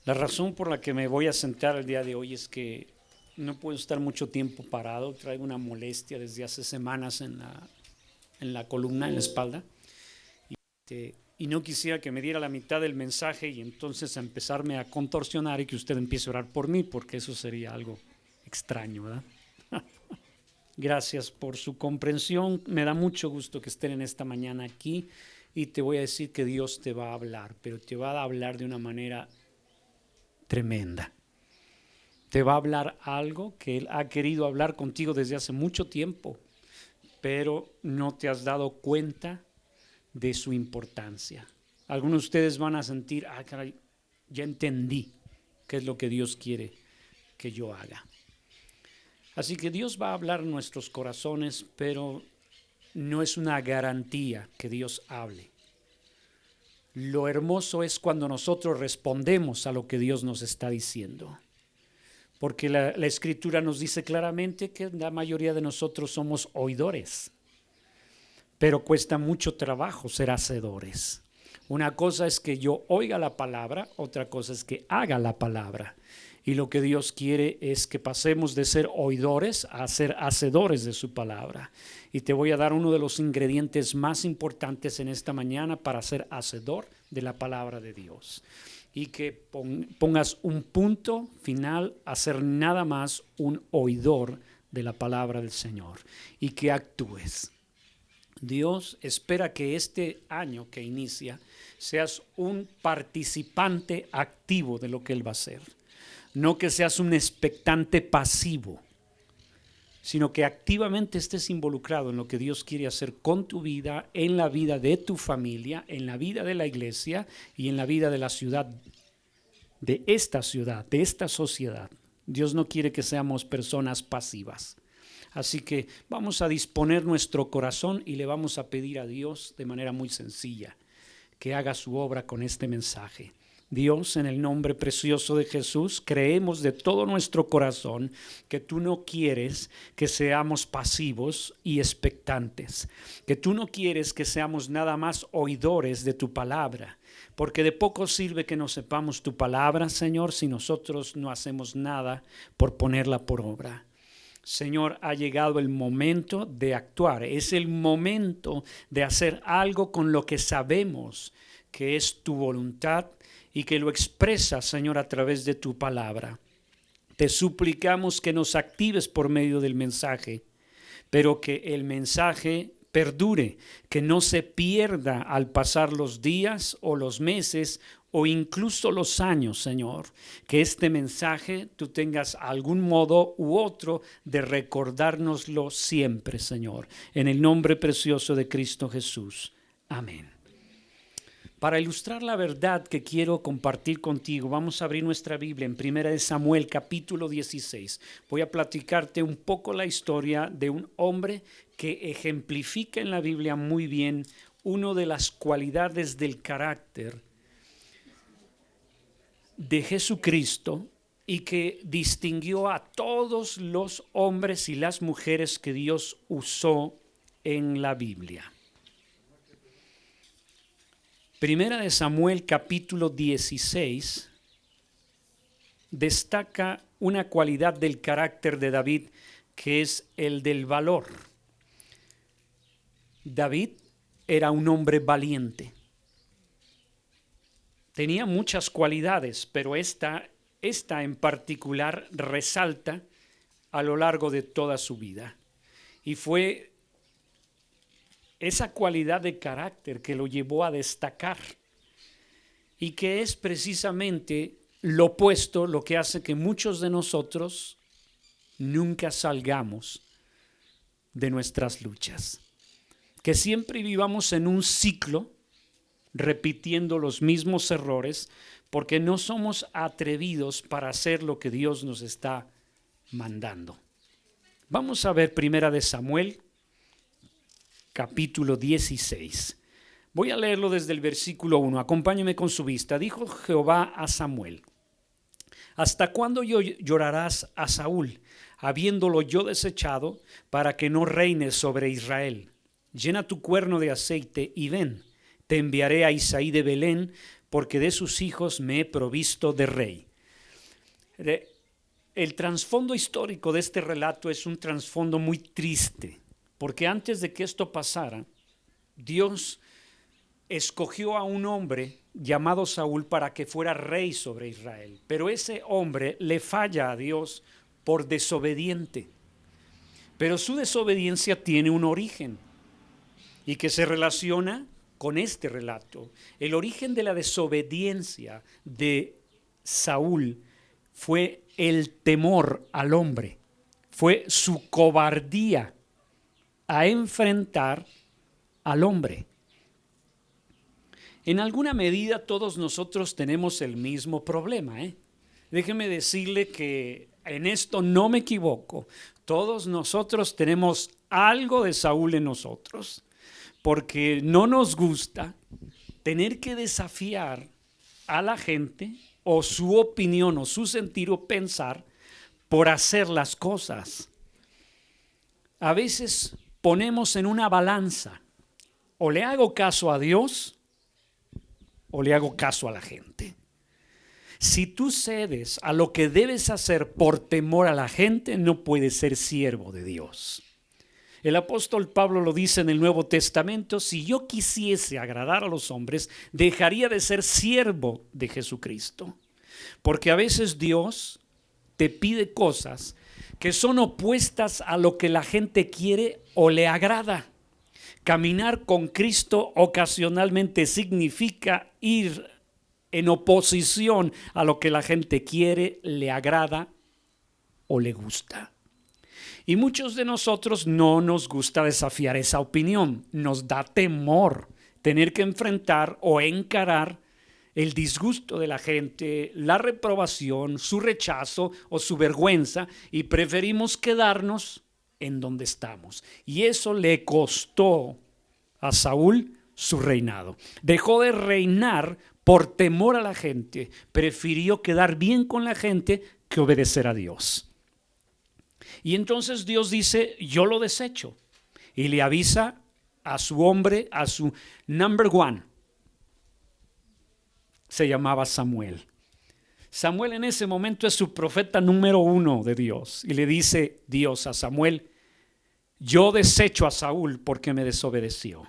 La razón por la que me voy a sentar el día de hoy es que no puedo estar mucho tiempo parado. Traigo una molestia desde hace semanas en la columna, en la espalda. Y no quisiera que me diera la mitad del mensaje y entonces empezarme a contorsionar y que usted empiece a orar por mí, porque eso sería algo extraño, ¿verdad? Gracias por su comprensión. Me da mucho gusto que estén en esta mañana aquí y te voy a decir que Dios te va a hablar, pero te va a hablar de una manera tremenda. Te va a hablar algo que Él ha querido hablar contigo desde hace mucho tiempo, pero no te has dado cuenta de su importancia. Algunos de ustedes van a sentir, caray, ya entendí qué es lo que Dios quiere que yo haga. Así que Dios va a hablar en nuestros corazones, pero no es una garantía que Dios hable. Lo hermoso es cuando nosotros respondemos a lo que Dios nos está diciendo. Porque la Escritura nos dice claramente que la mayoría de nosotros somos oidores, pero cuesta mucho trabajo ser hacedores. Una cosa es que yo oiga la palabra, otra cosa es que haga la palabra. Y lo que Dios quiere es que pasemos de ser oidores a ser hacedores de su palabra. Y te voy a dar uno de los ingredientes más importantes en esta mañana para ser hacedor de la palabra de Dios. Y que pongas un punto final a ser nada más un oidor de la palabra del Señor. Y que actúes. Dios espera que este año que inicia seas un participante activo de lo que Él va a hacer. No que seas un expectante pasivo, sino que activamente estés involucrado en lo que Dios quiere hacer con tu vida, en la vida de tu familia, en la vida de la iglesia y en la vida de la ciudad, de esta sociedad. Dios no quiere que seamos personas pasivas. Así que vamos a disponer nuestro corazón y le vamos a pedir a Dios de manera muy sencilla que haga su obra con este mensaje. Dios, en el nombre precioso de Jesús, creemos de todo nuestro corazón que tú no quieres que seamos pasivos y expectantes, que tú no quieres que seamos nada más oidores de tu palabra, porque de poco sirve que no sepamos tu palabra, Señor, si nosotros no hacemos nada por ponerla por obra. Señor, ha llegado el momento de actuar, es el momento de hacer algo con lo que sabemos que es tu voluntad y que lo expresa, Señor, a través de tu palabra. Te suplicamos que nos actives por medio del mensaje, pero que el mensaje perdure, que no se pierda al pasar los días o los meses o incluso los años, Señor. Que este mensaje tú tengas algún modo u otro de recordárnoslo siempre, Señor. En el nombre precioso de Cristo Jesús. Amén. Para ilustrar la verdad que quiero compartir contigo, vamos a abrir nuestra Biblia en 1 Samuel capítulo 16. Voy a platicarte un poco la historia de un hombre que ejemplifica en la Biblia muy bien una de las cualidades del carácter de Jesucristo y que distinguió a todos los hombres y las mujeres que Dios usó en la Biblia. Primera de Samuel capítulo 16 destaca una cualidad del carácter de David que es el del valor. David era un hombre valiente. Tenía muchas cualidades, pero esta en particular resalta a lo largo de toda su vida. Y fue esa cualidad de carácter que lo llevó a destacar y que es precisamente lo opuesto, lo que hace que muchos de nosotros nunca salgamos de nuestras luchas, que siempre vivamos en un ciclo repitiendo los mismos errores porque no somos atrevidos para hacer lo que Dios nos está mandando. Vamos a ver Primera de Samuel capítulo 16. Voy a leerlo desde el versículo 1. Acompáñeme con su vista. Dijo Jehová a Samuel: ¿hasta cuándo llorarás a Saúl, habiéndolo yo desechado, para que no reine sobre Israel? Llena tu cuerno de aceite y ven. Te enviaré a Isaí de Belén, porque de sus hijos me he provisto de rey. El trasfondo histórico de este relato es un trasfondo muy triste, porque antes de que esto pasara, Dios escogió a un hombre llamado Saúl para que fuera rey sobre Israel, pero ese hombre le falla a Dios por desobediente. Pero su desobediencia tiene un origen y que se relaciona con este relato. El origen de la desobediencia de Saúl fue el temor al hombre, fue su cobardía a enfrentar al hombre. En alguna medida todos nosotros tenemos el mismo problema, Déjeme decirle que en esto no me equivoco. Todos nosotros tenemos algo de Saúl en nosotros, porque no nos gusta tener que desafiar a la gente o su opinión o su sentir o pensar por hacer las cosas. A veces ponemos en una balanza, o le hago caso a Dios o le hago caso a la gente. Si tú cedes a lo que debes hacer por temor a la gente, no puedes ser siervo de Dios. El apóstol Pablo lo dice en el Nuevo Testamento: si yo quisiese agradar a los hombres, dejaría de ser siervo de Jesucristo. Porque a veces Dios te pide cosas que son opuestas a lo que la gente quiere o le agrada. Caminar con Cristo ocasionalmente significa ir en oposición a lo que la gente quiere, le agrada o le gusta. Y muchos de nosotros no nos gusta desafiar esa opinión. Nos da temor tener que enfrentar o encarar el disgusto de la gente, la reprobación, su rechazo o su vergüenza, y preferimos quedarnos en donde estamos. Y eso le costó a Saúl su reinado. Dejó de reinar por temor a la gente, prefirió quedar bien con la gente que obedecer a Dios. Y entonces Dios dice: yo lo desecho, y le avisa a su hombre, a su number one. Se llamaba Samuel. Samuel en ese momento es su profeta número 1 de Dios, y le dice Dios a Samuel: yo desecho a Saúl porque me desobedeció.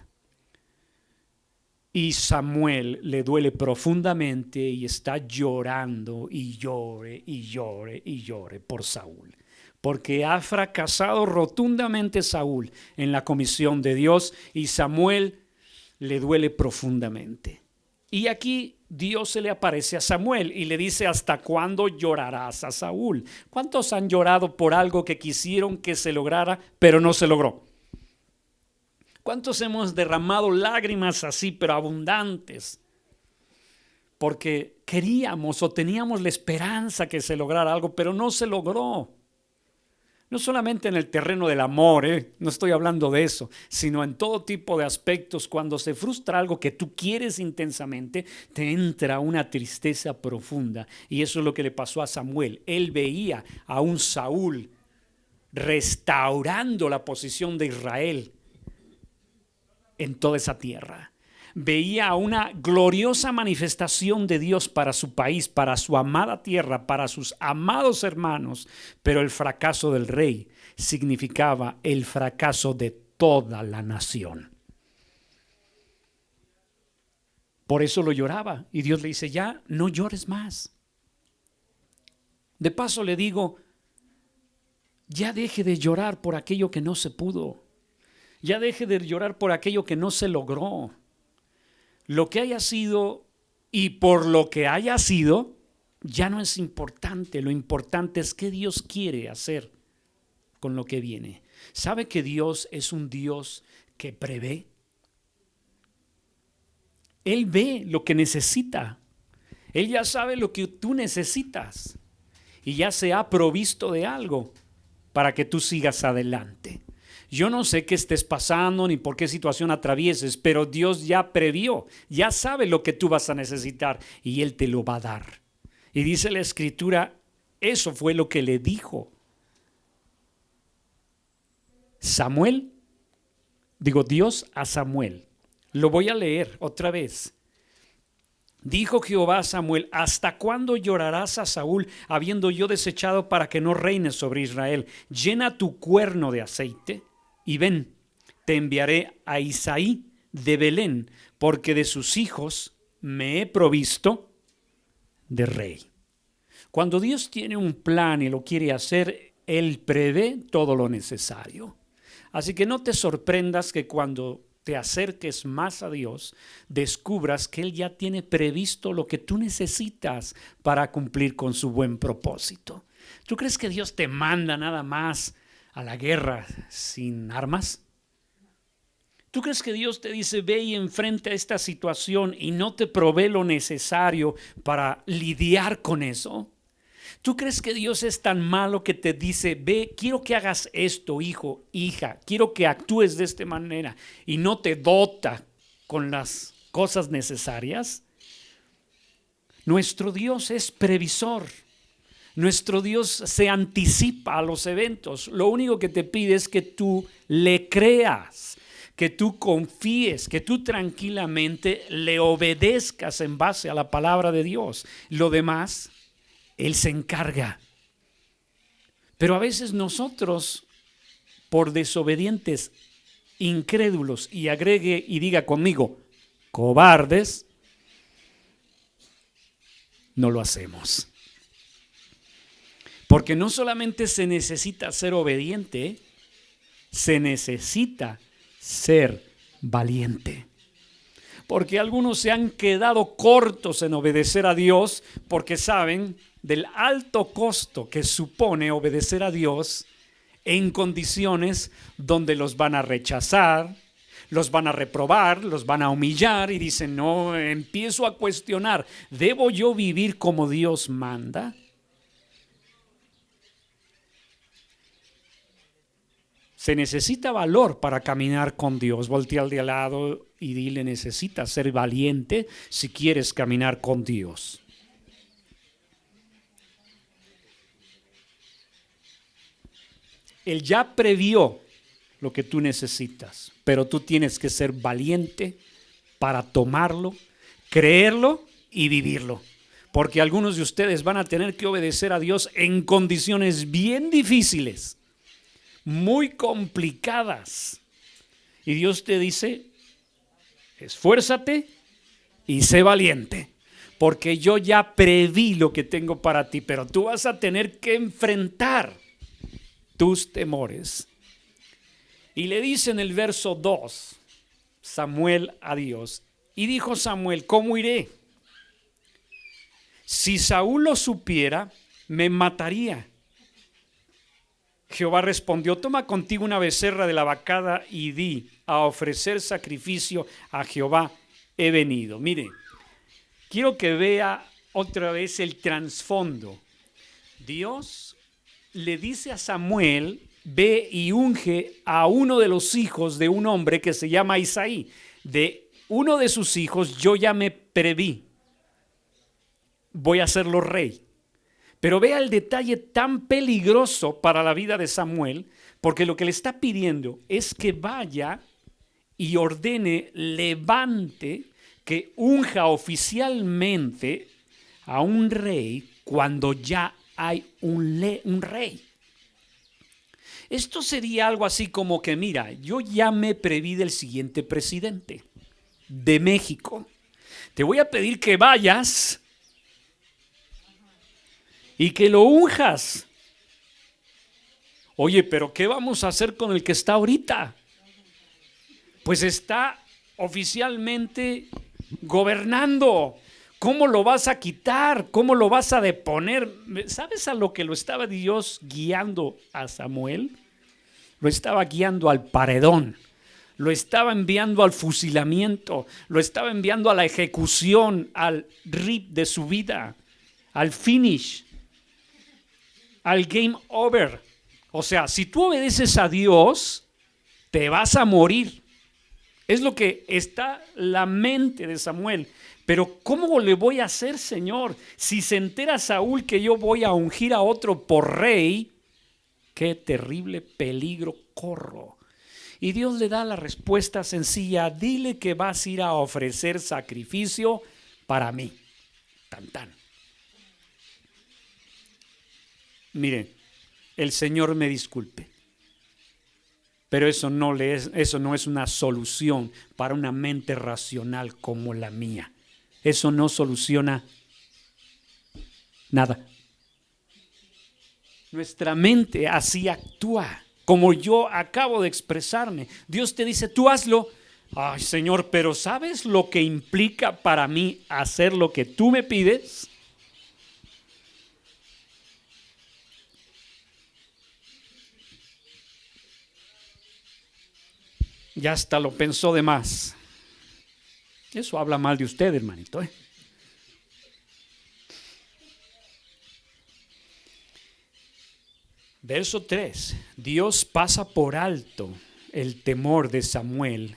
Y Samuel le duele profundamente y está llorando y llore y llore y llore por Saúl, porque ha fracasado rotundamente Saúl en la comisión de Dios, y Samuel le duele profundamente. Y aquí Dios se le aparece a Samuel y le dice: ¿hasta cuándo llorarás a Saúl? ¿Cuántos han llorado por algo que quisieron que se lograra, pero no se logró? ¿Cuántos hemos derramado lágrimas así, pero abundantes? Porque queríamos o teníamos la esperanza que se lograra algo, pero no se logró. No solamente en el terreno del amor, no estoy hablando de eso, sino en todo tipo de aspectos. Cuando se frustra algo que tú quieres intensamente, te entra una tristeza profunda. Y eso es lo que le pasó a Samuel. Él veía a un Saúl restaurando la posición de Israel en toda esa tierra. Veía una gloriosa manifestación de Dios para su país, para su amada tierra, para sus amados hermanos, pero el fracaso del rey significaba el fracaso de toda la nación. Por eso lo lloraba, y Dios le dice: ya no llores más. De paso le digo: ya deje de llorar por aquello que no se pudo. Ya deje de llorar por aquello que no se logró. Lo que haya sido y por lo que haya sido ya no es importante. Lo importante es qué Dios quiere hacer con lo que viene. ¿Sabe que Dios es un Dios que prevé? Él ve lo que necesita. Él ya sabe lo que tú necesitas y ya se ha provisto de algo para que tú sigas adelante. Yo no sé qué estés pasando ni por qué situación atravieses, pero Dios ya previó, ya sabe lo que tú vas a necesitar y Él te lo va a dar. Y dice la Escritura, eso fue lo que le dijo Dios a Samuel. Lo voy a leer otra vez. Dijo Jehová a Samuel: ¿hasta cuándo llorarás a Saúl, habiendo yo desechado para que no reine sobre Israel? Llena tu cuerno de aceite y ven, te enviaré a Isaí de Belén, porque de sus hijos me he provisto de rey. Cuando Dios tiene un plan y lo quiere hacer, Él prevé todo lo necesario. Así que no te sorprendas que cuando te acerques más a Dios, descubras que Él ya tiene previsto lo que tú necesitas para cumplir con su buen propósito. ¿Tú crees que Dios te manda nada más a la guerra sin armas? ¿Tú crees que Dios te dice ve y enfrenta esta situación y no te provee lo necesario para lidiar con eso? ¿Tú crees que Dios es tan malo que te dice ve, quiero que hagas esto, hijo, hija, quiero que actúes de esta manera y no te dota con las cosas necesarias? Nuestro Dios es previsor. Nuestro Dios se anticipa a los eventos. Lo único que te pide es que tú le creas, que tú confíes, que tú tranquilamente le obedezcas en base a la palabra de Dios. Lo demás, Él se encarga. Pero a veces nosotros, por desobedientes, incrédulos, y agregue y diga conmigo, cobardes, no lo hacemos. Porque no solamente se necesita ser obediente, se necesita ser valiente. Porque algunos se han quedado cortos en obedecer a Dios porque saben del alto costo que supone obedecer a Dios en condiciones donde los van a rechazar, los van a reprobar, los van a humillar y dicen, no, empiezo a cuestionar, ¿debo yo vivir como Dios manda? Se necesita valor para caminar con Dios. Voltea al de al lado y dile, necesitas ser valiente si quieres caminar con Dios. Él ya previó lo que tú necesitas, pero tú tienes que ser valiente para tomarlo, creerlo y vivirlo. Porque algunos de ustedes van a tener que obedecer a Dios en condiciones bien difíciles, muy complicadas. Y Dios te dice, esfuérzate y sé valiente, porque yo ya preví lo que tengo para ti, pero tú vas a tener que enfrentar tus temores. Y le dice en el verso 2, Samuel a Dios, y dijo Samuel, ¿cómo iré? Si Saúl lo supiera, me mataría. Jehová respondió, toma contigo una becerra de la vacada y di, a ofrecer sacrificio a Jehová he venido. Mire, quiero que vea otra vez el trasfondo. Dios le dice a Samuel, ve y unge a uno de los hijos de un hombre que se llama Isaí. De uno de sus hijos yo ya me preví, voy a hacerlo rey. Pero vea el detalle tan peligroso para la vida de Samuel, porque lo que le está pidiendo es que vaya y ordene, levante, que unja oficialmente a un rey cuando ya hay un rey. Esto sería algo así como que, mira, yo ya me preví del siguiente presidente de México. Te voy a pedir que vayas y que lo unjas. Oye, pero ¿qué vamos a hacer con el que está ahorita? Pues está oficialmente gobernando. ¿Cómo lo vas a quitar? ¿Cómo lo vas a deponer? ¿Sabes a lo que lo estaba Dios guiando a Samuel? Lo estaba guiando al paredón. Lo estaba enviando al fusilamiento. Lo estaba enviando a la ejecución, al rip de su vida, al finish, al game over. O sea, si tú obedeces a Dios, te vas a morir. Es lo que está la mente de Samuel. Pero ¿cómo le voy a hacer, Señor? Si se entera Saúl que yo voy a ungir a otro por rey, qué terrible peligro corro. Y Dios le da la respuesta sencilla, dile que vas a ir a ofrecer sacrificio para mí. Tan, tan. Mire, el Señor me disculpe, pero eso no es una solución para una mente racional como la mía. Eso no soluciona nada. Nuestra mente así actúa, como yo acabo de expresarme. Dios te dice, tú hazlo. Ay, Señor, pero ¿sabes lo que implica para mí hacer lo que tú me pides? Ya hasta lo pensó de más. Eso habla mal de usted, hermanito, ¿eh? Verso 3. Dios pasa por alto el temor de Samuel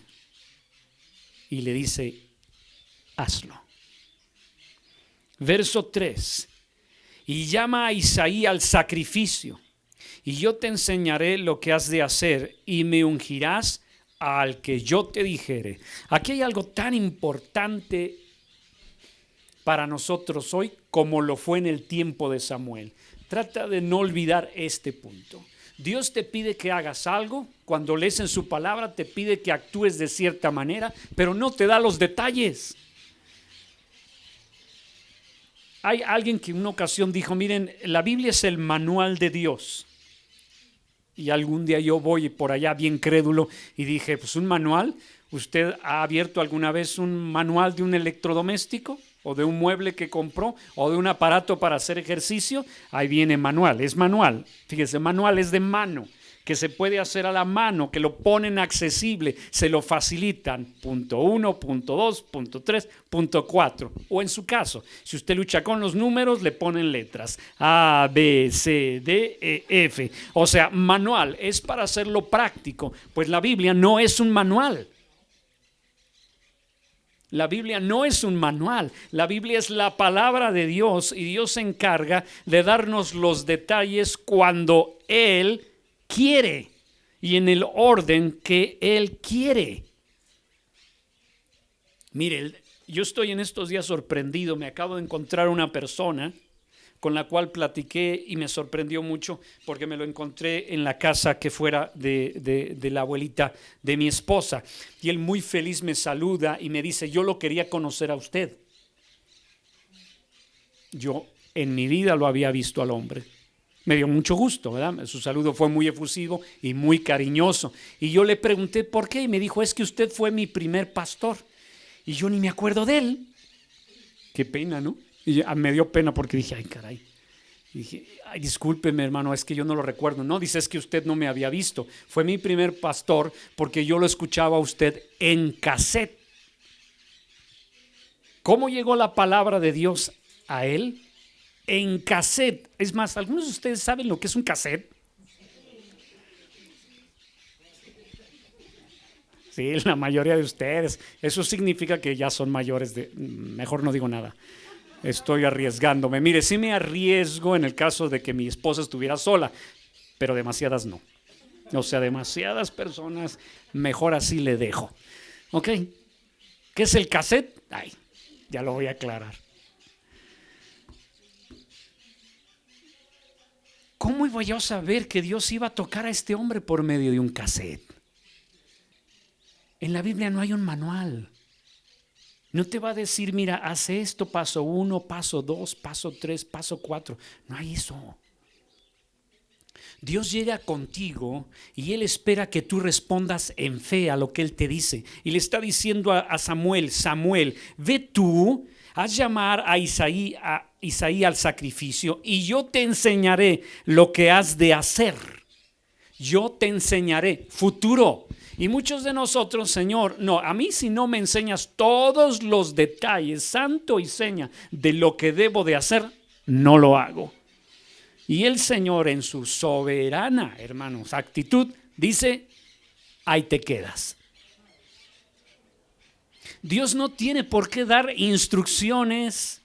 y le dice, hazlo. Verso 3. Y llama a Isaí al sacrificio, y yo te enseñaré lo que has de hacer, y me ungirás al que yo te dijere. Aquí hay algo tan importante para nosotros hoy como lo fue en el tiempo de Samuel. Trata de no olvidar este punto. Dios te pide que hagas algo, cuando lees en su palabra te pide que actúes de cierta manera, pero no te da los detalles. Hay alguien que en una ocasión dijo, miren, la Biblia es el manual de Dios. Y algún día yo voy por allá bien crédulo y dije, pues un manual, ¿usted ha abierto alguna vez un manual de un electrodoméstico? ¿O de un mueble que compró? ¿O de un aparato para hacer ejercicio? Ahí viene manual, es manual. Fíjese, manual es de mano, que se puede hacer a la mano, que lo ponen accesible, se lo facilitan. Punto 1, punto 2, punto 3, punto 4. O en su caso, si usted lucha con los números, le ponen letras A, B, C, D, E, F. O sea, manual es para hacerlo práctico, pues la Biblia no es un manual. La Biblia no es un manual, la Biblia es la palabra de Dios y Dios se encarga de darnos los detalles cuando Él quiere y en el orden que Él quiere. Mire, yo estoy en estos días sorprendido, me acabo de encontrar una persona con la cual platiqué y me sorprendió mucho porque me lo encontré en la casa que fuera de la abuelita de mi esposa. Y él muy feliz me saluda y me dice, yo lo quería conocer a usted. Yo en mi vida lo había visto al hombre. Me dio mucho gusto, ¿verdad? Su saludo fue muy efusivo y muy cariñoso. Y yo le pregunté por qué y me dijo, es que usted fue mi primer pastor. Y yo ni me acuerdo de él. Qué pena, ¿no? Y me dio pena porque dije, ay caray. Y dije, ay, discúlpeme hermano, es que yo no lo recuerdo. No, dice, es que usted no me había visto. Fue mi primer pastor porque yo lo escuchaba a usted en cassette. ¿Cómo llegó la palabra de Dios a él? En cassette. Es más, ¿algunos de ustedes saben lo que es un cassette? Sí, la mayoría de ustedes. Eso significa que ya son mayores de... Mejor no digo nada. Estoy arriesgándome. Mire, sí me arriesgo en el caso de que mi esposa estuviera sola, pero demasiadas no. O sea, demasiadas personas, mejor así le dejo. ¿Ok? ¿Qué es el cassette? Ay, ya lo voy a aclarar. ¿Cómo iba yo a saber que Dios iba a tocar a este hombre por medio de un cassette? En la Biblia no hay un manual. No te va a decir, mira, hace esto, paso 1, paso 2, paso 3, paso 4. No hay eso. Dios llega contigo y Él espera que tú respondas en fe a lo que Él te dice. Y le está diciendo a Samuel, Samuel, ve tú, haz llamar a Isaí al sacrificio y yo te enseñaré lo que has de hacer. Yo te enseñaré, futuro. Y muchos de nosotros, Señor, no, a mí si no me enseñas todos los detalles, santo y seña, de lo que debo de hacer, no lo hago. Y el Señor en su soberana, hermanos, actitud, dice, ahí te quedas. Dios no tiene por qué dar instrucciones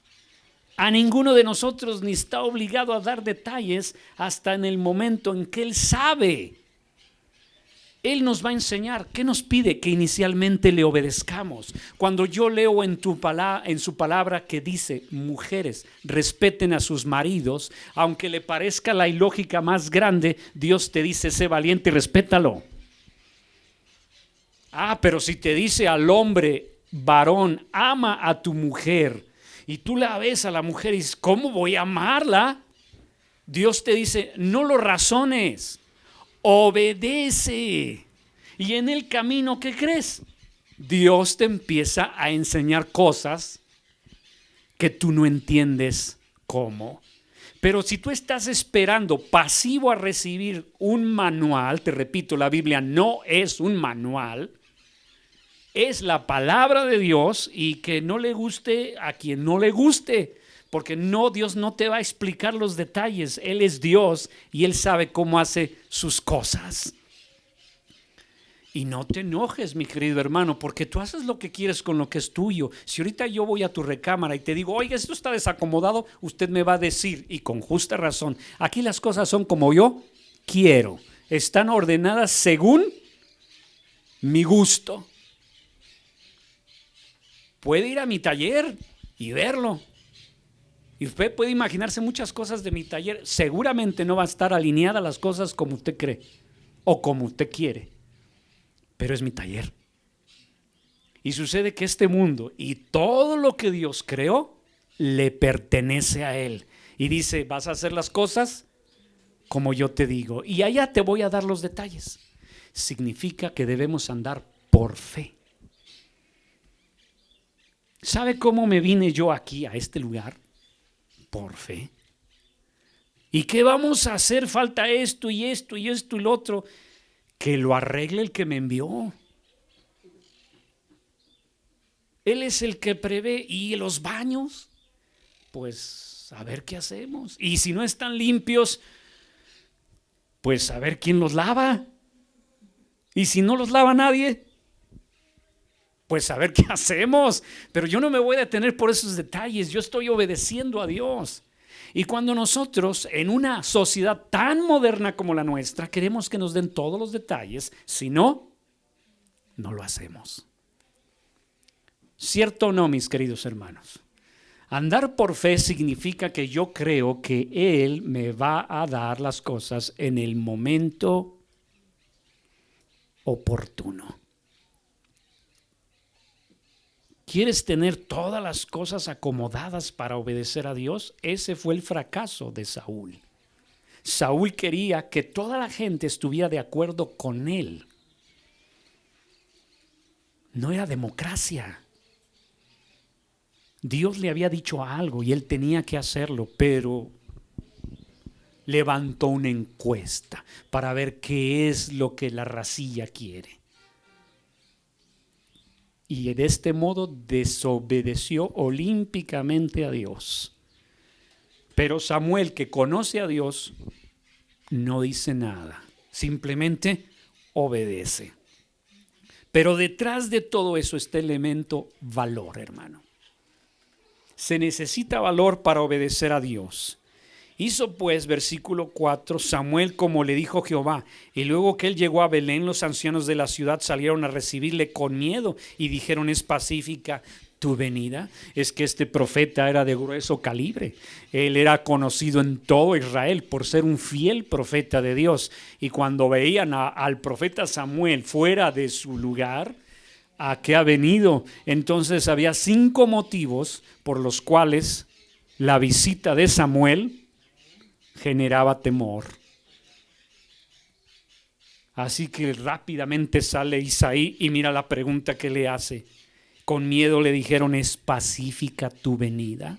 a ninguno de nosotros, ni está obligado a dar detalles hasta en el momento en que Él sabe Él nos va a enseñar. ¿Qué nos pide? Que inicialmente le obedezcamos. Cuando yo leo en su palabra que dice: mujeres, respeten a sus maridos, aunque le parezca la ilógica más grande, Dios te dice: sé valiente y respétalo. Pero si te dice al hombre, varón, ama a tu mujer, y tú la ves a la mujer y dices: ¿cómo voy a amarla? Dios te dice: no lo razones, obedece. Y en el camino, ¿qué crees? Dios te empieza a enseñar cosas que tú no entiendes cómo. Pero si tú estás esperando pasivo a recibir un manual, te repito, la Biblia no es un manual, es la palabra de Dios, y que no le guste a quien no le guste, porque Dios no te va a explicar los detalles. Él es Dios y Él sabe cómo hace sus cosas. Y no te enojes, mi querido hermano, porque tú haces lo que quieres con lo que es tuyo. Si ahorita yo voy a tu recámara y te digo: oiga, esto está desacomodado, usted me va a decir, y con justa razón: aquí las cosas son como yo quiero, están ordenadas según mi gusto. Puede ir a mi taller y verlo, y usted puede imaginarse muchas cosas de mi taller. Seguramente no va a estar alineada las cosas como usted cree o como usted quiere, pero es mi taller. Y sucede que este mundo y todo lo que Dios creó le pertenece a Él, y dice: vas a hacer las cosas como yo te digo, y allá te voy a dar los detalles. Significa que debemos andar por fe. ¿Sabe cómo me vine yo aquí a este lugar? Por fe. ¿Y qué vamos a hacer? Falta esto y esto y esto y lo otro. Que lo arregle el que me envió. Él es el que prevé. ¿Y los baños? Pues a ver qué hacemos. Y si no están limpios, pues a ver quién los lava. Y si no los lava nadie, pues a ver qué hacemos. Pero yo no me voy a detener por esos detalles. Yo estoy obedeciendo a Dios. Y cuando nosotros, en una sociedad tan moderna como la nuestra, queremos que nos den todos los detalles, si no, no lo hacemos. ¿Cierto o no, mis queridos hermanos? Andar por fe significa que yo creo que Él me va a dar las cosas en el momento oportuno. ¿Quieres tener todas las cosas acomodadas para obedecer a Dios? Ese fue el fracaso de Saúl. Saúl quería que toda la gente estuviera de acuerdo con él. No era democracia. Dios le había dicho algo y él tenía que hacerlo, pero levantó una encuesta para ver qué es lo que la racilla quiere. Y de este modo desobedeció olímpicamente a Dios. Pero Samuel, que conoce a Dios, no dice nada, simplemente obedece. Pero detrás de todo eso está el elemento valor, hermano. Se necesita valor para obedecer a Dios. Hizo pues, versículo 4, Samuel como le dijo Jehová. Y luego que él llegó a Belén, los ancianos de la ciudad salieron a recibirle con miedo y dijeron: ¿es pacífica tu venida? Es que este profeta era de grueso calibre. Él era conocido en todo Israel por ser un fiel profeta de Dios. Y cuando veían al profeta Samuel fuera de su lugar, ¿a qué ha venido? Entonces había 5 motivos por los cuales la visita de Samuel generaba temor. Así que rápidamente sale Isaí y mira la pregunta que le hace. Con miedo le dijeron: ¿es pacífica tu venida?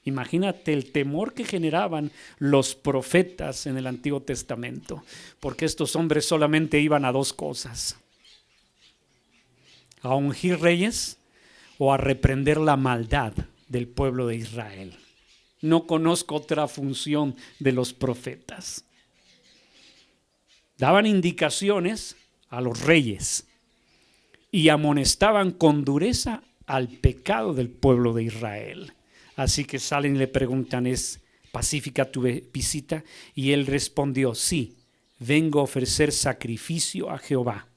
Imagínate el temor que generaban los profetas en el Antiguo Testamento, porque estos hombres solamente iban a 2 cosas: a ungir reyes o a reprender la maldad del pueblo de Israel. No conozco otra función de los profetas. Daban indicaciones a los reyes y amonestaban con dureza al pecado del pueblo de Israel. Así que salen y le preguntan: ¿es pacífica tu visita? Y él respondió: sí, vengo a ofrecer sacrificio a Jehová.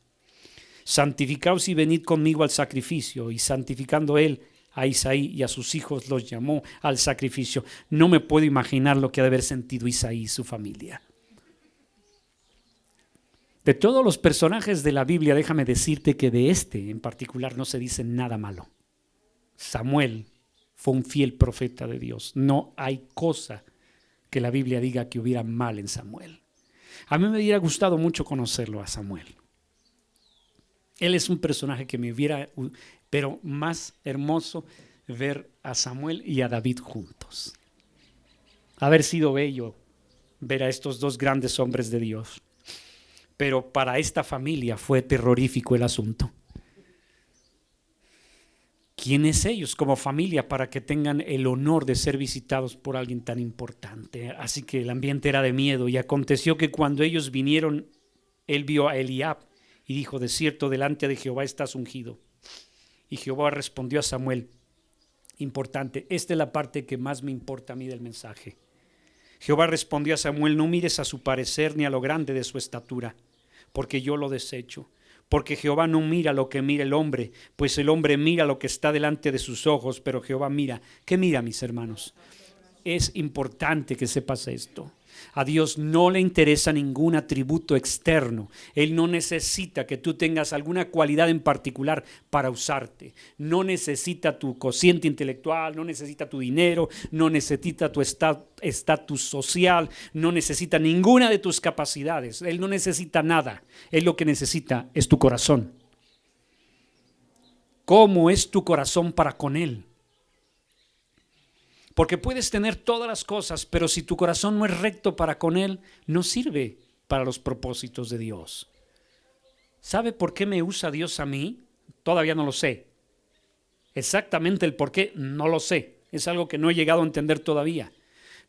Santificaos y venid conmigo al sacrificio. Y santificando él a Isaí y a sus hijos los llamó al sacrificio. No me puedo imaginar lo que ha de haber sentido Isaí y su familia. De todos los personajes de la Biblia, déjame decirte que de este en particular no se dice nada malo. Samuel fue un fiel profeta de Dios. No hay cosa que la Biblia diga que hubiera mal en Samuel. A mí me hubiera gustado mucho conocerlo a Samuel. Él es un personaje que me hubiera, pero más hermoso ver a Samuel y a David juntos. Haber sido bello ver a estos dos grandes hombres de Dios. Pero para esta familia fue terrorífico el asunto. ¿Quiénes ellos como familia para que tengan el honor de ser visitados por alguien tan importante? Así que el ambiente era de miedo. Y aconteció que cuando ellos vinieron, él vio a Eliab y dijo: de cierto, delante de Jehová estás ungido. Y Jehová respondió a Samuel. Importante, esta es la parte que más me importa a mí del mensaje. Jehová respondió a Samuel: no mires a su parecer ni a lo grande de su estatura, porque yo lo desecho. Porque Jehová no mira lo que mira el hombre, pues el hombre mira lo que está delante de sus ojos, pero Jehová mira. ¿Qué mira, mis hermanos? Es importante que sepas esto. A Dios no le interesa ningún atributo externo. Él no necesita que tú tengas alguna cualidad en particular para usarte. No necesita tu cociente intelectual, no necesita tu dinero, no necesita tu estatus social, no necesita ninguna de tus capacidades. Él no necesita nada. Él lo que necesita es tu corazón. ¿Cómo es tu corazón para con Él? Porque puedes tener todas las cosas, pero si tu corazón no es recto para con Él, no sirve para los propósitos de Dios. ¿Sabe por qué me usa Dios a mí? Todavía no lo sé. Exactamente el por qué no lo sé. Es algo que no he llegado a entender todavía.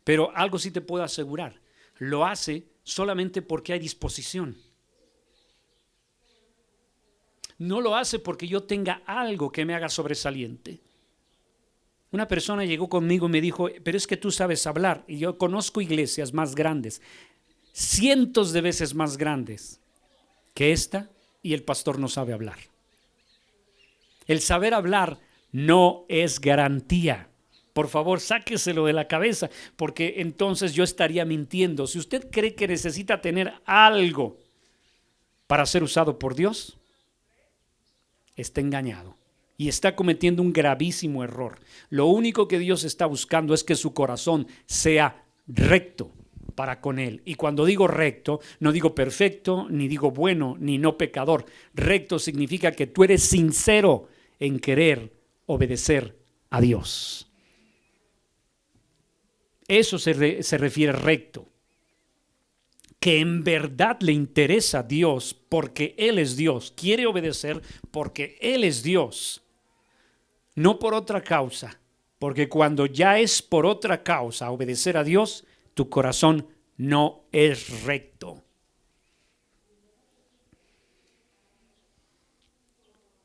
Pero algo sí te puedo asegurar. Lo hace solamente porque hay disposición. No lo hace porque yo tenga algo que me haga sobresaliente. Una persona llegó conmigo y me dijo: pero es que tú sabes hablar. Y yo conozco iglesias más grandes, cientos de veces más grandes que esta, y el pastor no sabe hablar. El saber hablar no es garantía. Por favor, sáqueselo de la cabeza, porque entonces yo estaría mintiendo. Si usted cree que necesita tener algo para ser usado por Dios, está engañado. Y está cometiendo un gravísimo error. Lo único que Dios está buscando es que su corazón sea recto para con Él. Y cuando digo recto, no digo perfecto, ni digo bueno, ni no pecador. Recto significa que tú eres sincero en querer obedecer a Dios. Eso se refiere recto. Que en verdad le interesa a Dios porque Él es Dios. Quiere obedecer porque Él es Dios. No por otra causa, porque cuando ya es por otra causa obedecer a Dios, tu corazón no es recto.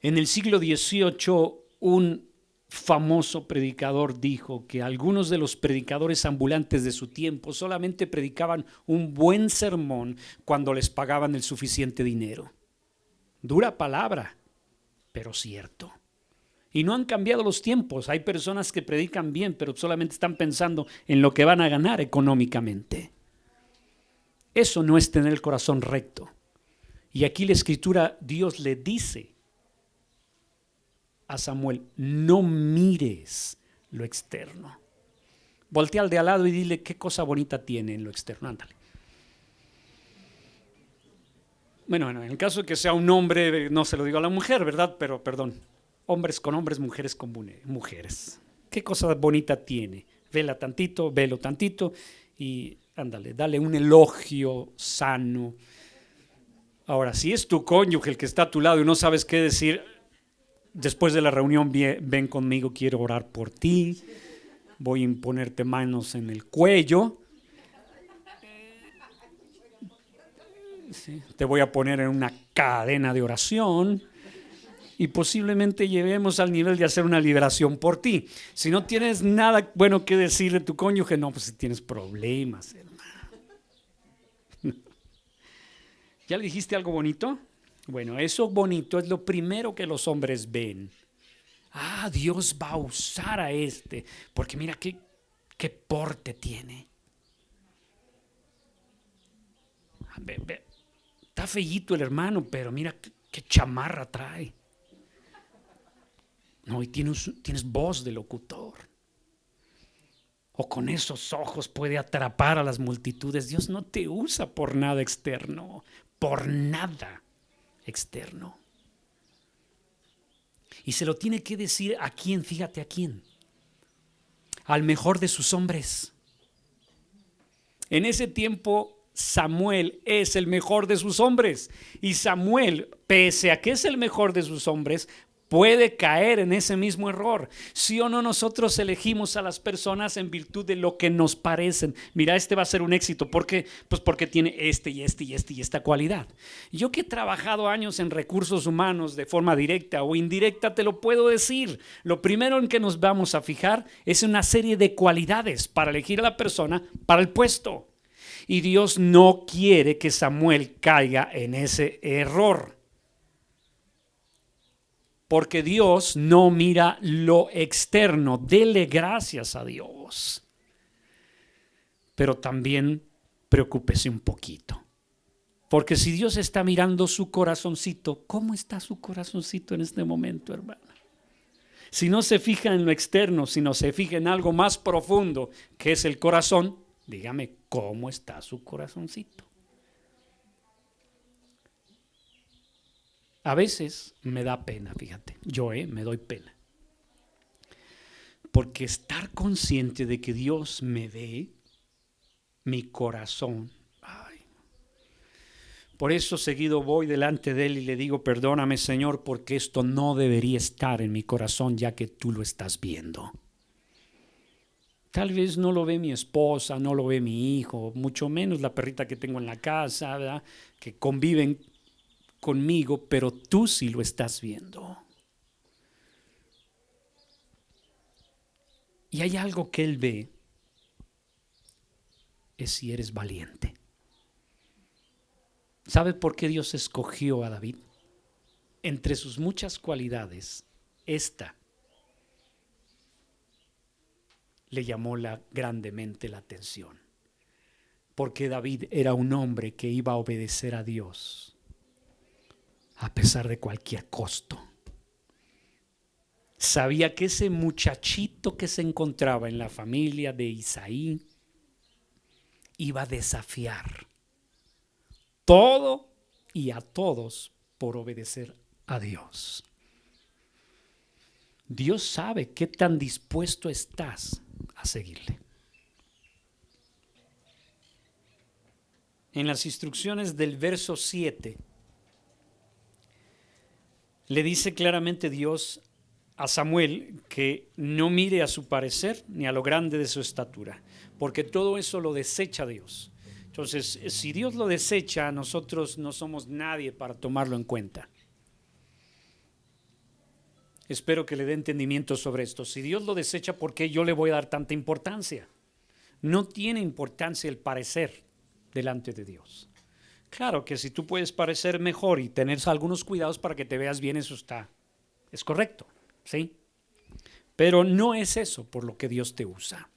En el siglo XVIII, un famoso predicador dijo que algunos de los predicadores ambulantes de su tiempo solamente predicaban un buen sermón cuando les pagaban el suficiente dinero. Dura palabra, pero cierto. Y no han cambiado los tiempos. Hay personas que predican bien, pero solamente están pensando en lo que van a ganar económicamente. Eso no es tener el corazón recto. Y aquí la Escritura, Dios le dice a Samuel: no mires lo externo. Voltea al de al lado y dile: qué cosa bonita tiene en lo externo. Ándale. Bueno, en el caso de que sea un hombre, no se lo digo a la mujer, ¿verdad? Pero perdón. Hombres con hombres, mujeres con mujeres. ¿Qué cosa bonita tiene? Velo tantito y ándale, dale un elogio sano. Ahora, si es tu cónyuge el que está a tu lado y no sabes qué decir, después de la reunión ven conmigo, quiero orar por ti, voy a imponerte manos en el cuello. Sí, te voy a poner en una cadena de oración. Y posiblemente lleguemos al nivel de hacer una liberación por ti. Si no tienes nada bueno que decir de tu cónyuge, no, pues si tienes problemas, hermano. ¿Ya le dijiste algo bonito? Bueno, eso bonito es lo primero que los hombres ven. Dios va a usar a este, porque mira qué porte tiene. Está feíto el hermano, pero mira qué chamarra trae. No, y tienes voz de locutor. O con esos ojos puede atrapar a las multitudes. Dios no te usa por nada externo, por nada externo. Y se lo tiene que decir a quién, fíjate a quién. Al mejor de sus hombres. En ese tiempo Samuel es el mejor de sus hombres. Y Samuel, pese a que es el mejor de sus hombres, puede caer en ese mismo error. Sí o no, nosotros elegimos a las personas en virtud de lo que nos parecen. Mira, este va a ser un éxito. ¿Por qué? Pues porque tiene y esta cualidad. Yo que he trabajado años en recursos humanos de forma directa o indirecta, te lo puedo decir. Lo primero en que nos vamos a fijar es una serie de cualidades para elegir a la persona para el puesto. Y Dios no quiere que Samuel caiga en ese error. Porque Dios no mira lo externo. Dele gracias a Dios. Pero también preocúpese un poquito. Porque si Dios está mirando su corazoncito, ¿cómo está su corazoncito en este momento, hermano? Si no se fija en lo externo, sino se fija en algo más profundo, que es el corazón, dígame, ¿cómo está su corazoncito? A veces me da pena, fíjate, yo me doy pena. Porque estar consciente de que Dios me ve, mi corazón, por eso seguido voy delante de Él y le digo, perdóname Señor, porque esto no debería estar en mi corazón ya que tú lo estás viendo. Tal vez no lo ve mi esposa, no lo ve mi hijo, mucho menos la perrita que tengo en la casa, ¿verdad? Que conviven conmigo, pero tú sí lo estás viendo. Y hay algo que Él ve, es si eres valiente. ¿Sabe por qué Dios escogió a David? Entre sus muchas cualidades, esta le llamó grandemente la atención. Porque David era un hombre que iba a obedecer a Dios a pesar de cualquier costo. Sabía que ese muchachito que se encontraba en la familia de Isaí iba a desafiar todo y a todos por obedecer a Dios. Dios sabe qué tan dispuesto estás a seguirle. En las instrucciones del verso 7 le dice claramente Dios a Samuel que no mire a su parecer ni a lo grande de su estatura, porque todo eso lo desecha Dios. Entonces, si Dios lo desecha, nosotros no somos nadie para tomarlo en cuenta. Espero que le dé entendimiento sobre esto. Si Dios lo desecha, ¿por qué yo le voy a dar tanta importancia? No tiene importancia el parecer delante de Dios. Claro que si tú puedes parecer mejor y tener algunos cuidados para que te veas bien, eso es correcto, ¿sí? Pero no es eso por lo que Dios te usa.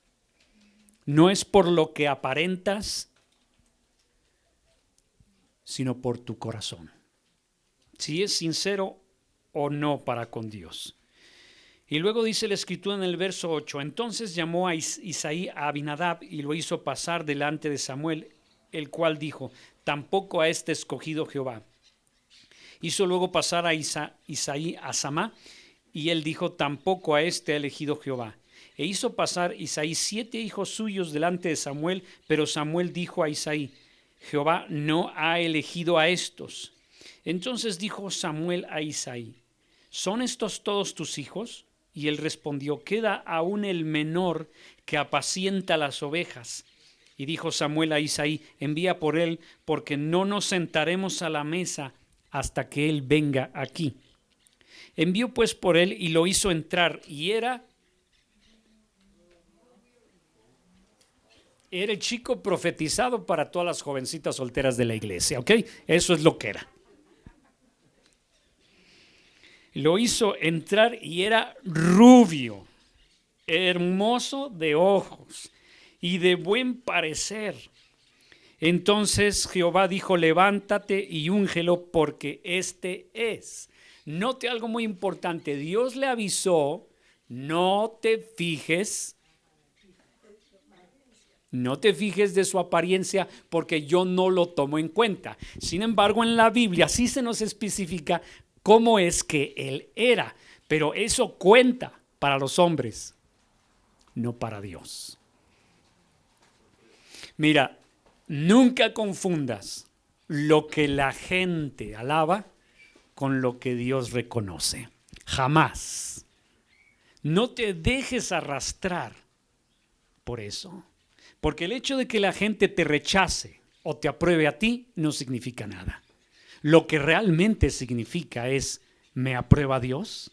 No es por lo que aparentas, sino por tu corazón. Si es sincero o no para con Dios. Y luego dice la escritura en el verso 8, entonces llamó a Isaí a Abinadab y lo hizo pasar delante de Samuel, el cual dijo, tampoco a este escogido Jehová. Hizo luego pasar a Isaí a Samá, y él dijo, tampoco a este ha elegido Jehová. E hizo pasar Isaí 7 hijos suyos delante de Samuel, pero Samuel dijo a Isaí, Jehová no ha elegido a estos. Entonces dijo Samuel a Isaí, ¿son estos todos tus hijos? Y él respondió, queda aún el menor que apacienta las ovejas. Y dijo Samuel a Isaí, envía por él, porque no nos sentaremos a la mesa hasta que él venga aquí. Envió pues por él y lo hizo entrar, y era Era el chico profetizado para todas las jovencitas solteras de la iglesia, ¿ok? Eso es lo que era. Lo hizo entrar y era rubio, hermoso de ojos y de buen parecer. Entonces Jehová dijo: levántate y úngelo, porque este es. Note algo muy importante. Dios le avisó: no te fijes de su apariencia, porque yo no lo tomo en cuenta. Sin embargo, en la Biblia sí se nos especifica cómo es que él era, pero eso cuenta para los hombres, no para Dios. Mira, nunca confundas lo que la gente alaba con lo que Dios reconoce. Jamás. No te dejes arrastrar por eso. Porque el hecho de que la gente te rechace o te apruebe a ti no significa nada. Lo que realmente significa es: ¿me aprueba Dios?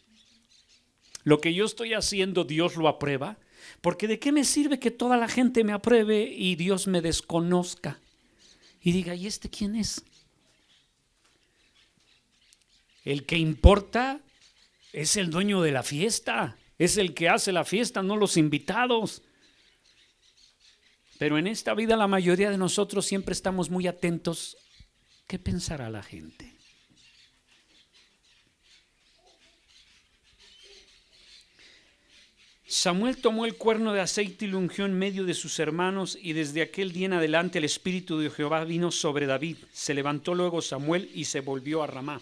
¿Lo que yo estoy haciendo, Dios lo aprueba? Porque ¿de qué me sirve que toda la gente me apruebe y Dios me desconozca? Y diga: ¿y este quién es? El que importa es el dueño de la fiesta, es el que hace la fiesta, no los invitados. Pero en esta vida la mayoría de nosotros siempre estamos muy atentos. ¿Qué pensará la gente? Samuel tomó el cuerno de aceite y lo ungió en medio de sus hermanos, y desde aquel día en adelante el espíritu de Jehová vino sobre David. Se levantó luego Samuel y se volvió a Ramá.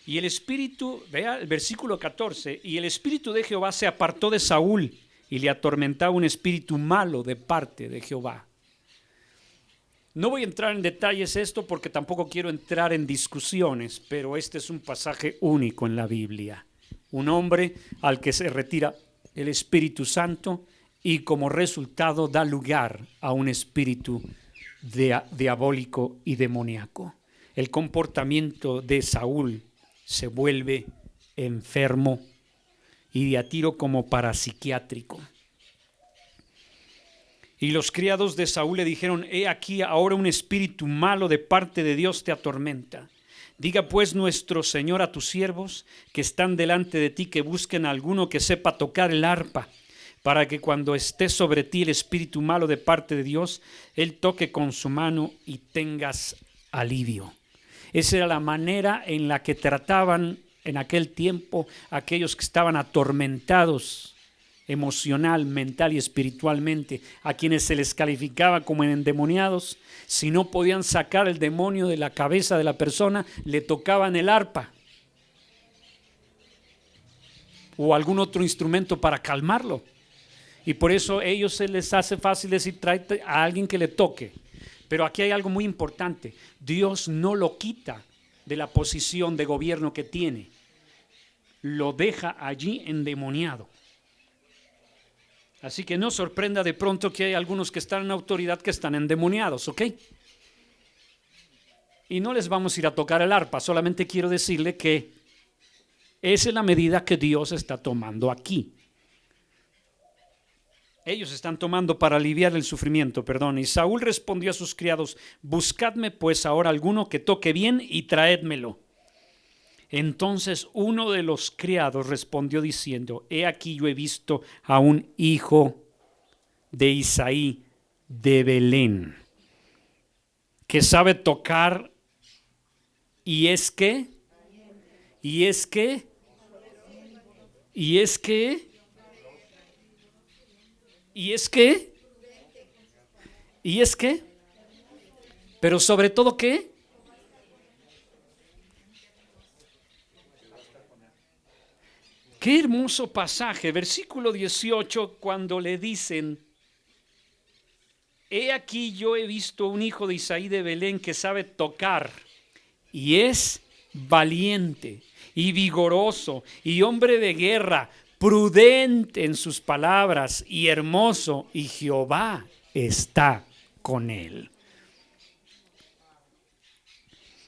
Y el espíritu, vea el versículo 14, y el espíritu de Jehová se apartó de Saúl, y le atormentaba un espíritu malo de parte de Jehová. No voy a entrar en detalles esto porque tampoco quiero entrar en discusiones, pero este es un pasaje único en la Biblia. Un hombre al que se retira el Espíritu Santo y como resultado da lugar a un espíritu diabólico y demoníaco. El comportamiento de Saúl se vuelve enfermo y de a tiro como parapsiquiátrico. Y los criados de Saúl le dijeron: he aquí ahora un espíritu malo de parte de Dios te atormenta. Diga pues nuestro Señor a tus siervos que están delante de ti que busquen a alguno que sepa tocar el arpa, para que cuando esté sobre ti el espíritu malo de parte de Dios, él toque con su mano y tengas alivio. Esa era la manera en la que trataban en aquel tiempo aquellos que estaban atormentados emocional, mental y espiritualmente, a quienes se les calificaba como endemoniados. Si no podían sacar el demonio de la cabeza de la persona, le tocaban el arpa o algún otro instrumento para calmarlo. Y por eso a ellos se les hace fácil decir: tráete a alguien que le toque. Pero aquí hay algo muy importante: Dios no lo quita de la posición de gobierno que tiene, lo deja allí endemoniado. Así que no sorprenda de pronto que hay algunos que están en autoridad que están endemoniados, ¿ok? Y no les vamos a ir a tocar el arpa, solamente quiero decirle que esa es la medida que Dios está tomando aquí. Ellos están tomando para aliviar el sufrimiento, perdón. Y Saúl respondió a sus criados: buscadme pues ahora alguno que toque bien y traédmelo. Entonces uno de los criados respondió diciendo: he aquí yo he visto a un hijo de Isaí de Belén, que sabe tocar y es que, pero sobre todo ¿qué? Qué hermoso pasaje, versículo 18, cuando le dicen: he aquí yo he visto un hijo de Isaí de Belén que sabe tocar y es valiente y vigoroso y hombre de guerra, prudente en sus palabras y hermoso, y Jehová está con él.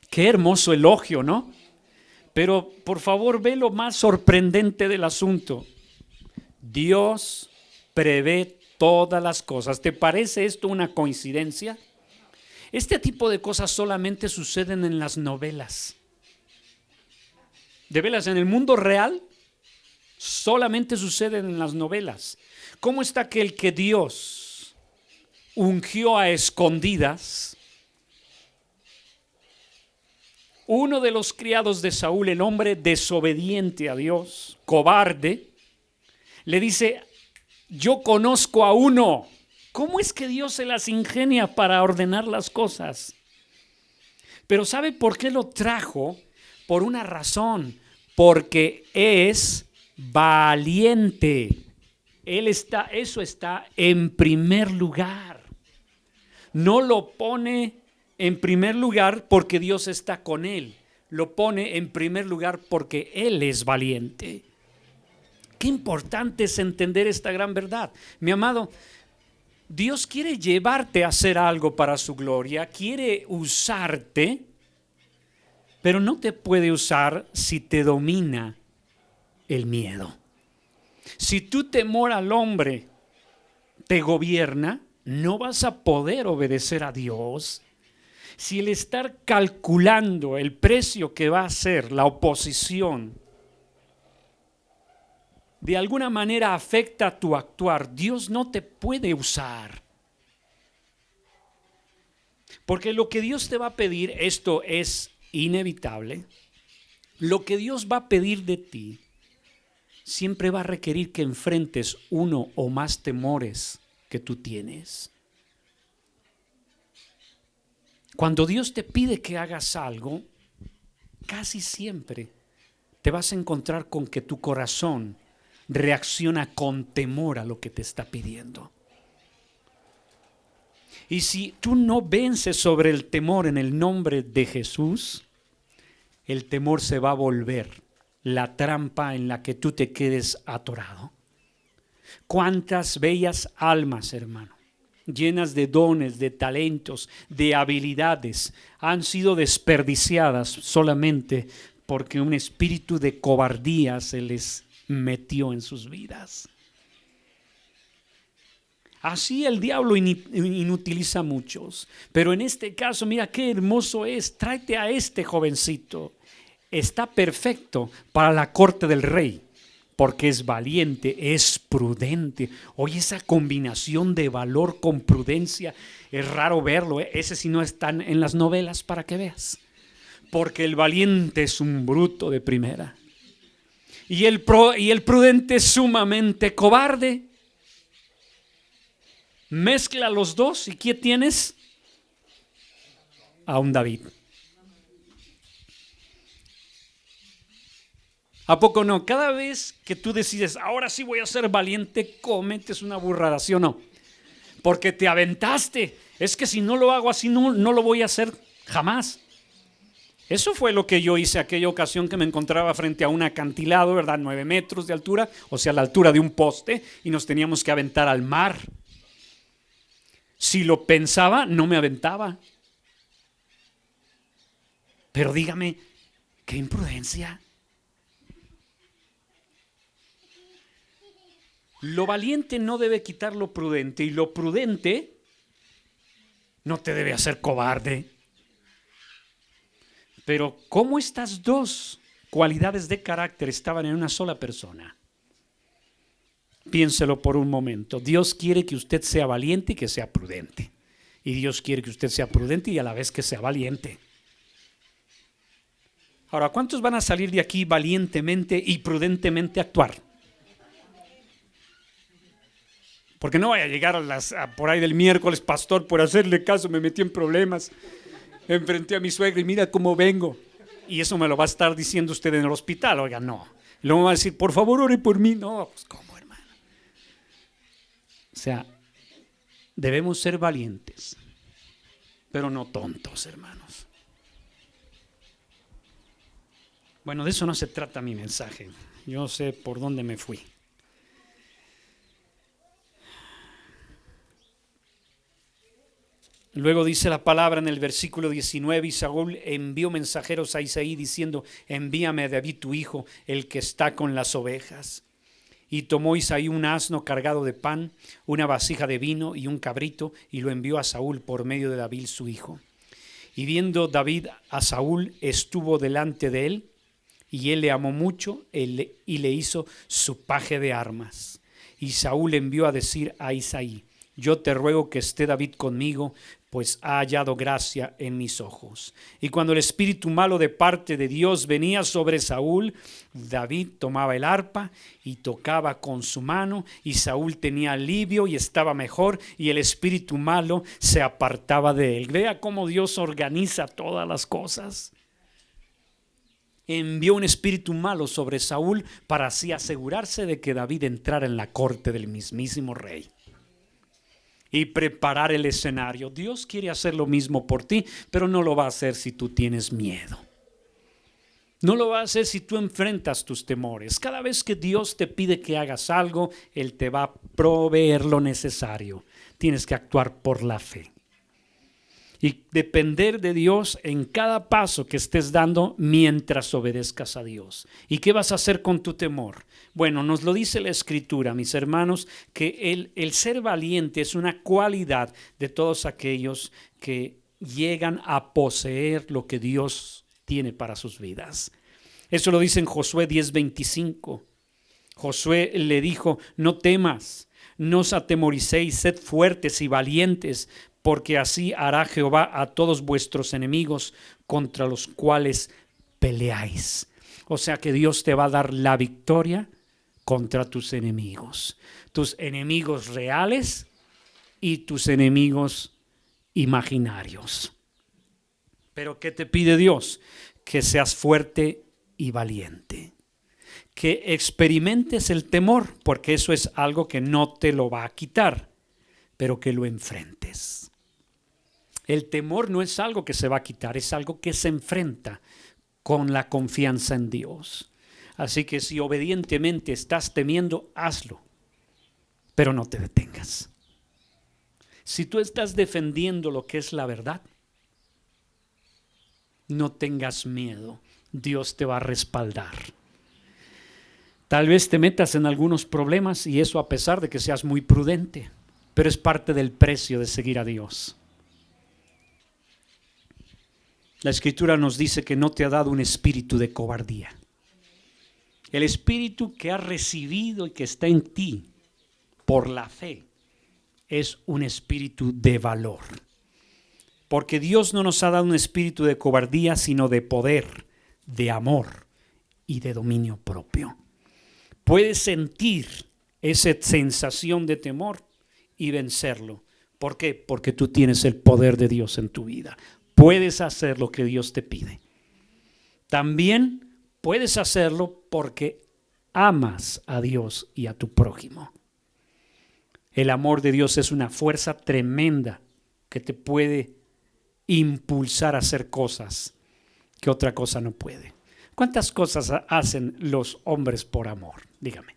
Qué hermoso elogio, ¿no? Pero por favor, ve lo más sorprendente del asunto. Dios prevé todas las cosas. ¿Te parece esto una coincidencia? Este tipo de cosas solamente suceden en las novelas. De veras, en el mundo real solamente suceden en las novelas. ¿Cómo está aquel que Dios ungió a escondidas? Uno de los criados de Saúl, el hombre desobediente a Dios, cobarde, le dice: yo conozco a uno. ¿Cómo es que Dios se las ingenia para ordenar las cosas? Pero ¿sabe por qué lo trajo? Por una razón, porque es valiente. Eso está en primer lugar. No lo pone en primer lugar porque Dios está con él. Lo pone en primer lugar porque él es valiente. Qué importante es entender esta gran verdad. Mi amado, Dios quiere llevarte a hacer algo para su gloria, quiere usarte, pero no te puede usar si te domina el miedo. Si tu temor al hombre te gobierna, no vas a poder obedecer a Dios. Si el estar calculando el precio que va a ser la oposición de alguna manera afecta tu actuar, Dios no te puede usar. Porque lo que Dios te va a pedir, esto es inevitable, lo que Dios va a pedir de ti siempre va a requerir que enfrentes uno o más temores que tú tienes. Cuando Dios te pide que hagas algo, casi siempre te vas a encontrar con que tu corazón reacciona con temor a lo que te está pidiendo. Y si tú no vences sobre el temor en el nombre de Jesús, el temor se va a volver la trampa en la que tú te quedes atorado. Cuántas bellas almas, hermano, llenas de dones, de talentos, de habilidades, han sido desperdiciadas solamente porque un espíritu de cobardía se les metió en sus vidas. Así el diablo inutiliza a muchos, pero en este caso, mira qué hermoso es. Tráete a este jovencito, está perfecto para la corte del rey, porque es valiente, es prudente. Oye, esa combinación de valor con prudencia es raro verlo, ¿eh? Ese sí no está en las novelas, para que veas, porque el valiente es un bruto de primera. Y el prudente es sumamente cobarde. Mezcla los dos y ¿qué tienes? A un David. ¿A poco no? Cada vez que tú decides, ahora sí voy a ser valiente, cometes una burrada, ¿sí o no? Porque te aventaste. Es que si no lo hago así, no lo voy a hacer jamás. Eso fue lo que yo hice aquella ocasión que me encontraba frente a un acantilado, ¿verdad? 9 metros de altura, o sea, la altura de un poste, y nos teníamos que aventar al mar. Si lo pensaba, no me aventaba. Pero dígame, qué imprudencia. Lo valiente no debe quitar lo prudente, y lo prudente no te debe hacer cobarde. Pero ¿cómo estas dos cualidades de carácter estaban en una sola persona? Piénselo por un momento. Dios quiere que usted sea valiente y que sea prudente. Y Dios quiere que usted sea prudente y a la vez que sea valiente. Ahora, ¿cuántos van a salir de aquí valientemente y prudentemente a actuar? Porque no vaya a llegar por ahí del miércoles, pastor, por hacerle caso me metí en problemas. Enfrenté a mi suegra y mira cómo vengo. Y eso me lo va a estar diciendo usted en el hospital. Oiga, no. Luego me va a decir, por favor, ore por mí. No, pues ¿cómo, hermano? O sea, debemos ser valientes, pero no tontos, hermanos. Bueno, de eso no se trata mi mensaje. Yo sé por dónde me fui. Luego dice la palabra en el versículo 19, y Saúl envió mensajeros a Isaí diciendo, envíame a David tu hijo, el que está con las ovejas. Y tomó Isaí un asno cargado de pan, una vasija de vino y un cabrito, y lo envió a Saúl por medio de David su hijo. Y viendo David a Saúl, estuvo delante de él, y él le amó mucho y le hizo su paje de armas. Y Saúl envió a decir a Isaí: yo te ruego que esté David conmigo, pues ha hallado gracia en mis ojos. Y cuando el espíritu malo de parte de Dios venía sobre Saúl, David tomaba el arpa y tocaba con su mano, y Saúl tenía alivio y estaba mejor, y el espíritu malo se apartaba de él. Vea cómo Dios organiza todas las cosas. Envió un espíritu malo sobre Saúl para así asegurarse de que David entrara en la corte del mismísimo rey y preparar el escenario. Dios quiere hacer lo mismo por ti, pero no lo va a hacer si tú tienes miedo. No lo va a hacer si tú enfrentas tus temores. Cada vez que Dios te pide que hagas algo, Él te va a proveer lo necesario. Tienes que actuar por la fe y depender de Dios en cada paso que estés dando mientras obedezcas a Dios. ¿Y qué vas a hacer con tu temor? Bueno, nos lo dice la Escritura, mis hermanos, que el ser valiente es una cualidad de todos aquellos que llegan a poseer lo que Dios tiene para sus vidas. Eso lo dice en Josué 10:25. Josué le dijo: no temas, no os atemoricéis, sed fuertes y valientes, porque así hará Jehová a todos vuestros enemigos contra los cuales peleáis. O sea que Dios te va a dar la victoria contra tus enemigos reales y tus enemigos imaginarios. Pero ¿qué te pide Dios? Que seas fuerte y valiente. Que experimentes el temor, porque eso es algo que no te lo va a quitar, pero que lo enfrentes. El temor no es algo que se va a quitar, es algo que se enfrenta con la confianza en Dios. Así que si obedientemente estás temiendo, hazlo, pero no te detengas. Si tú estás defendiendo lo que es la verdad, no tengas miedo, Dios te va a respaldar. Tal vez te metas en algunos problemas, y eso a pesar de que seas muy prudente, pero es parte del precio de seguir a Dios. La Escritura nos dice que no te ha dado un espíritu de cobardía. El espíritu que has recibido y que está en ti por la fe es un espíritu de valor. Porque Dios no nos ha dado un espíritu de cobardía, sino de poder, de amor y de dominio propio. Puedes sentir esa sensación de temor y vencerlo. ¿Por qué? Porque tú tienes el poder de Dios en tu vida. Puedes hacer lo que Dios te pide. También puedes hacerlo porque amas a Dios y a tu prójimo. El amor de Dios es una fuerza tremenda que te puede impulsar a hacer cosas que otra cosa no puede. ¿Cuántas cosas hacen los hombres por amor? Dígame.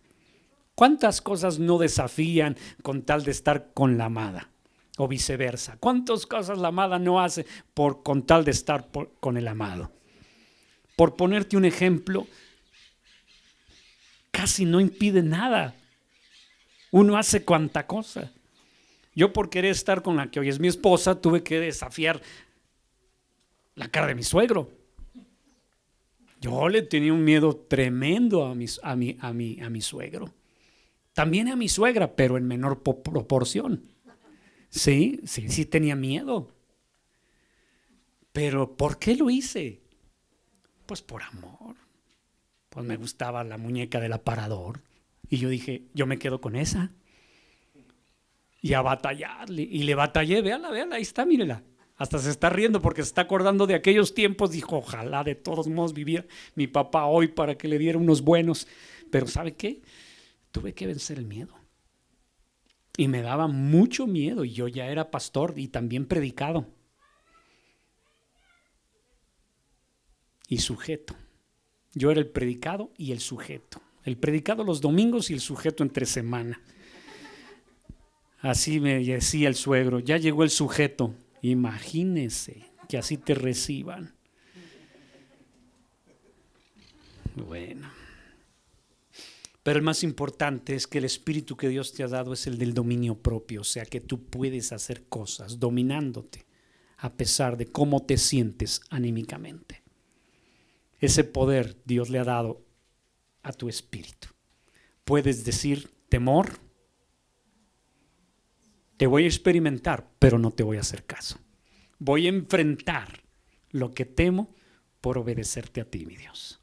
¿Cuántas cosas no desafían con tal de estar con la amada? O viceversa. ¿Cuántas cosas la amada no hace con tal de estar con el amado? Por ponerte un ejemplo, casi no impide nada. Uno hace cuanta cosa. Yo, por querer estar con la que hoy es mi esposa, tuve que desafiar la cara de mi suegro. Yo le tenía un miedo tremendo a mi suegro. También a mi suegra, pero en menor proporción. Sí tenía miedo. Pero ¿por qué lo hice? Pues por amor. Pues me gustaba la muñeca del aparador. Y yo dije, yo me quedo con esa. Y a batallarle. Y le batallé, véala, ahí está, mírela. Hasta se está riendo porque se está acordando de aquellos tiempos. Dijo, ojalá de todos modos viviera mi papá hoy para que le diera unos buenos. Pero ¿sabe qué? Tuve que vencer el miedo. Y me daba mucho miedo. Y yo ya era pastor y también predicado. Y sujeto. Yo era el predicado y el sujeto. El predicado los domingos y el sujeto entre semana. Así me decía el suegro, ya llegó el sujeto. Imagínese que así te reciban. Bueno. Pero el más importante es que el espíritu que Dios te ha dado es el del dominio propio, o sea que tú puedes hacer cosas dominándote a pesar de cómo te sientes anímicamente. Ese poder Dios le ha dado a tu espíritu. Puedes decir: temor, te voy a experimentar, pero no te voy a hacer caso. Voy a enfrentar lo que temo por obedecerte a ti, mi Dios.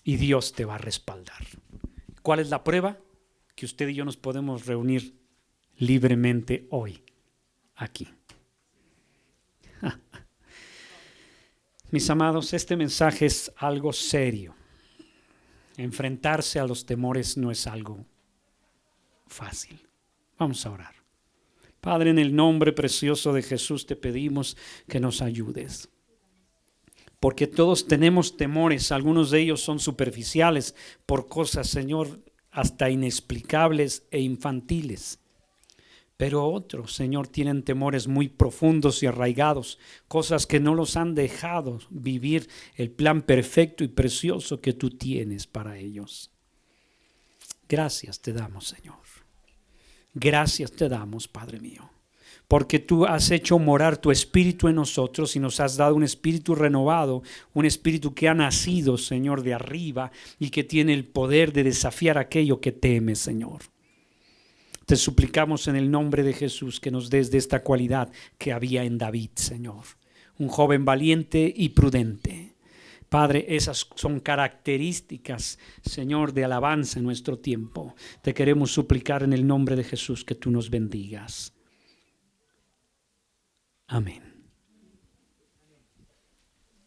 Y Dios te va a respaldar. ¿Cuál es la prueba? Que usted y yo nos podemos reunir libremente hoy, aquí. Mis amados, este mensaje es algo serio. Enfrentarse a los temores no es algo fácil. Vamos a orar. Padre, en el nombre precioso de Jesús te pedimos que nos ayudes. Porque todos tenemos temores, algunos de ellos son superficiales por cosas, Señor, hasta inexplicables e infantiles. Pero otros, Señor, tienen temores muy profundos y arraigados, cosas que no los han dejado vivir el plan perfecto y precioso que tú tienes para ellos. Gracias te damos, Señor. Gracias te damos, Padre mío, porque tú has hecho morar tu espíritu en nosotros y nos has dado un espíritu renovado, un espíritu que ha nacido, Señor, de arriba y que tiene el poder de desafiar aquello que temes, Señor. Te suplicamos en el nombre de Jesús que nos des de esta cualidad que había en David, Señor. Un joven valiente y prudente. Padre, esas son características, Señor, de alabanza en nuestro tiempo. Te queremos suplicar en el nombre de Jesús que tú nos bendigas. Amén.